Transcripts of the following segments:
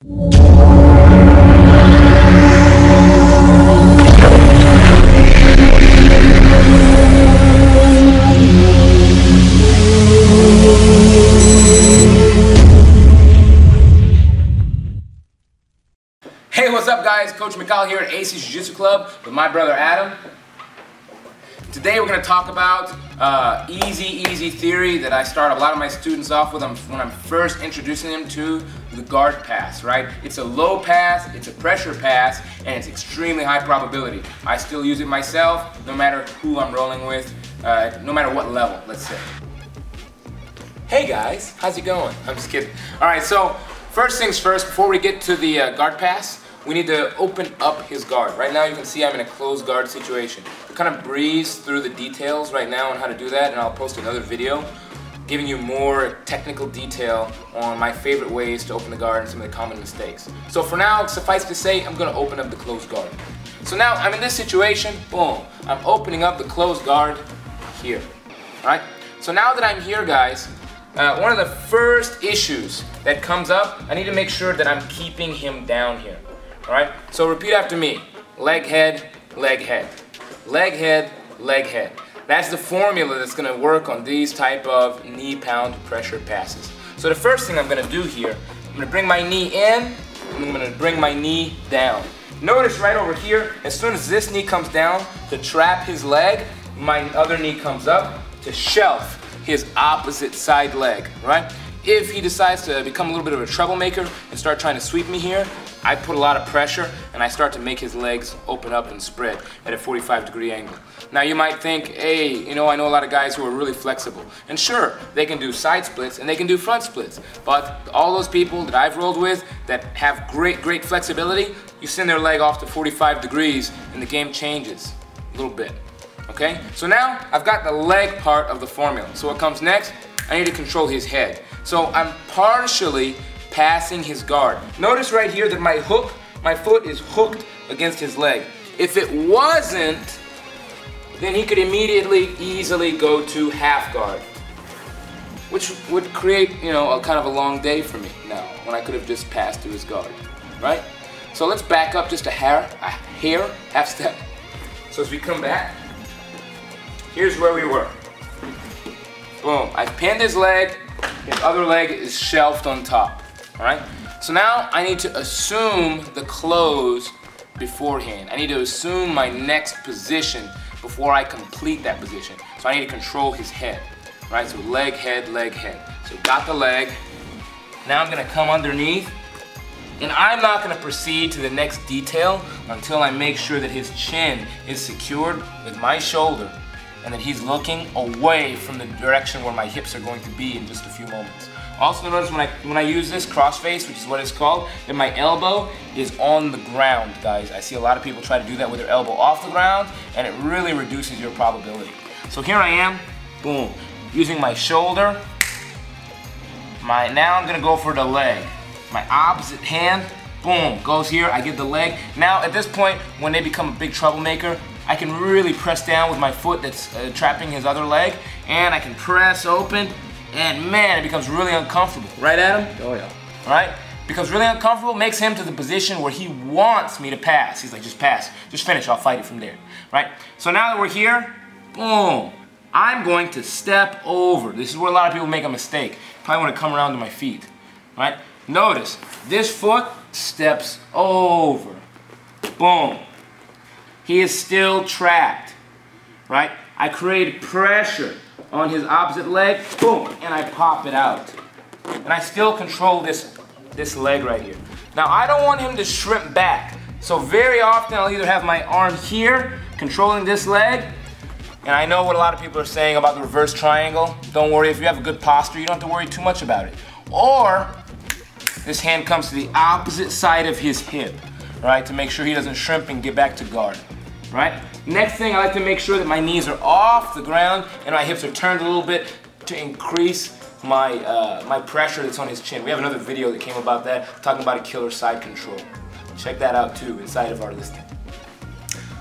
Hey, what's up guys? Coach Mikal here at AC Jiu Jitsu Club with my brother Adam. Today we're going to talk about easy theory that I start a lot of my students off with when I'm first introducing them to the guard pass, right? It's a low pass, it's a pressure pass, and it's extremely high probability. I still use it myself, no matter who I'm rolling with, no matter what level, let's say. Hey guys, how's it going? I'm just kidding. Alright, so first things first, before we get to the guard pass, we need to open up his guard. Right now you can see I'm in a closed guard situation. We'll kind of breeze through the details right now on how to do that, and I'll post another video giving you more technical detail on my favorite ways to open the guard and some of the common mistakes. So for now, suffice to say, I'm going to open up the closed guard. So now I'm in this situation, boom, I'm opening up the closed guard here. Alright? So now that I'm here guys, one of the first issues that comes up, I need to make sure that I'm keeping him down here. Alright, so repeat after me. Leg, head, leg, head. Leg, head, leg, head. That's the formula that's going to work on these type of knee pound pressure passes. So the first thing I'm going to do here, I'm going to bring my knee in, and I'm going to bring my knee down. Notice right over here, as soon as this knee comes down to trap his leg, my other knee comes up to shelf his opposite side leg, right? If he decides to become a little bit of a troublemaker and start trying to sweep me here, I put a lot of pressure and I start to make his legs open up and spread at a 45-degree angle. Now you might think, hey, you know, I know a lot of guys who are really flexible. And sure, they can do side splits and they can do front splits. But all those people that I've rolled with that have great flexibility, you send their leg off to 45 degrees and the game changes a little bit. Okay? So now I've got the leg part of the formula. So what comes next? I need to control his head. So I'm partially passing his guard. Notice right here that my foot is hooked against his leg. If it wasn't, then he could immediately, easily go to half guard, which would create, you know, a kind of a long day for me now, when I could have just passed to his guard, right? So let's back up just a hair, half step. So as we come back, here's where we were. Boom, I've pinned his leg, his other leg is shelved on top. Alright, so now I need to assume the close beforehand. I need to assume my next position before I complete that position. So I need to control his head. Right, so leg, head, leg, head. So got the leg. Now I'm going to come underneath. And I'm not going to proceed to the next detail until I make sure that his chin is secured with my shoulder and that he's looking away from the direction where my hips are going to be in just a few moments. Also notice when I use this crossface, which is what it's called, that my elbow is on the ground, guys. I see a lot of people try to do that with their elbow off the ground, and it really reduces your probability. So here I am, boom, using my shoulder. Now I'm gonna go for the leg. My opposite hand, boom, goes here, I get the leg. Now at this point, when they become a big troublemaker, I can really press down with my foot that's trapping his other leg, and I can press open. And man, it becomes really uncomfortable. Right, Adam? Oh yeah. Right? Becomes really uncomfortable, makes him to the position where he wants me to pass. He's like, just pass, just finish, I'll fight it from there. Right? So now that we're here, boom, I'm going to step over. This is where a lot of people make a mistake. Probably want to come around to my feet. Right? Notice, this foot steps over. Boom. He is still trapped. Right? I create pressure on his opposite leg, boom, and I pop it out. And I still control this leg right here. Now I don't want him to shrimp back, so very often I'll either have my arm here, controlling this leg, and I know what a lot of people are saying about the reverse triangle. Don't worry, if you have a good posture, you don't have to worry too much about it. Or, this hand comes to the opposite side of his hip, right, to make sure he doesn't shrimp and get back to guard, right? Next thing, I like to make sure that my knees are off the ground and my hips are turned a little bit to increase my pressure that's on his chin. We have another video that came about that, talking about a killer side control. Check that out too, inside of our listing.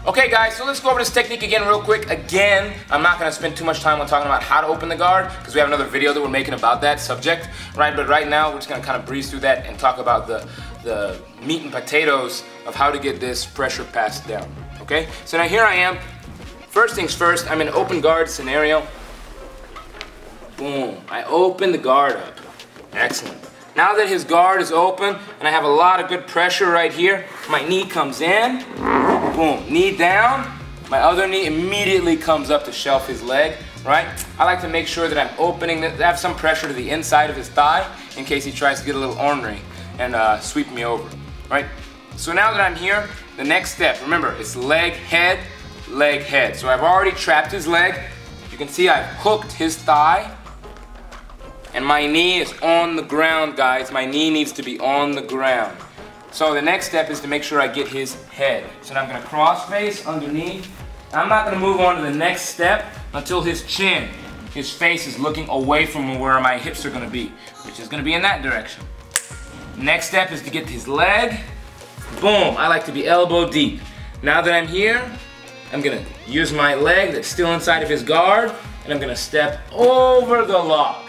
Okay guys, so let's go over this technique again real quick. Again, I'm not going to spend too much time on talking about how to open the guard because we have another video that we're making about that subject, right? But right now, we're just going to kind of breeze through that and talk about the the meat and potatoes of how to get this pressure passed down. Okay, so now here I am. First things first, I'm in an open guard scenario. Boom, I open the guard up. Excellent. Now that his guard is open and I have a lot of good pressure right here, my knee comes in, boom, knee down, my other knee immediately comes up to shelf his leg, right? I like to make sure that I'm opening, that I have some pressure to the inside of his thigh in case he tries to get a little ornery and sweep me over, right? So now that I'm here, the next step, remember, it's leg, head, leg, head. So I've already trapped his leg. You can see I've hooked his thigh. And my knee is on the ground, guys. My knee needs to be on the ground. So the next step is to make sure I get his head. So now I'm gonna cross face underneath. I'm not gonna move on to the next step until his chin, his face is looking away from where my hips are gonna be, which is gonna be in that direction. Next step is to get his leg. Boom, I like to be elbow deep. Now that I'm here, I'm gonna use my leg that's still inside of his guard, and I'm gonna step over the lock.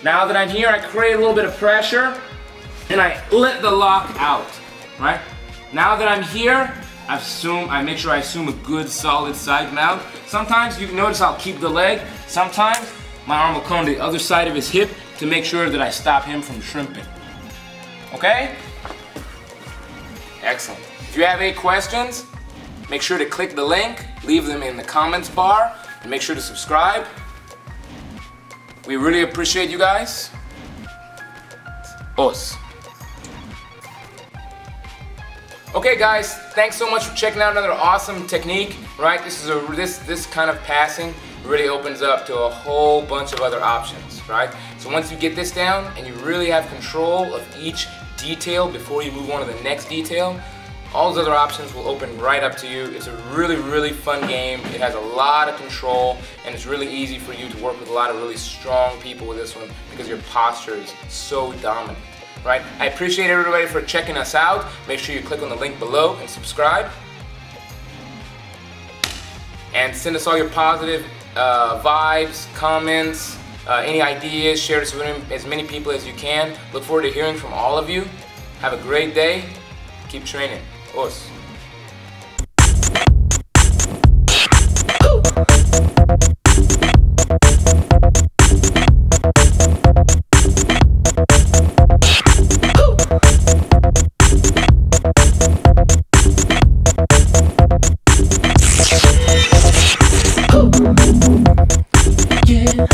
Now that I'm here, I create a little bit of pressure, and I let the lock out, right? Now that I'm here, I make sure I assume a good solid side mount. Sometimes you notice I'll keep the leg. Sometimes my arm will come to the other side of his hip to make sure that I stop him from shrimping. Okay? Excellent. If you have any questions, make sure to click the link, leave them in the comments bar, and make sure to subscribe. We really appreciate you guys. Os. Okay guys, thanks so much for checking out another awesome technique, right? This kind of passing really opens up to a whole bunch of other options, right? So once you get this down and you really have control of each detail before you move on to the next detail, all those other options will open right up to you. It's a really, really fun game. It has a lot of control, and it's really easy for you to work with a lot of really strong people with this one because your posture is so dominant, right? I appreciate everybody for checking us out. Make sure you click on the link below and subscribe. And send us all your positive vibes, comments, any ideas. Share this with as many people as you can. Look forward to hearing from all of you. Have a great day. Keep training. Os. Yeah.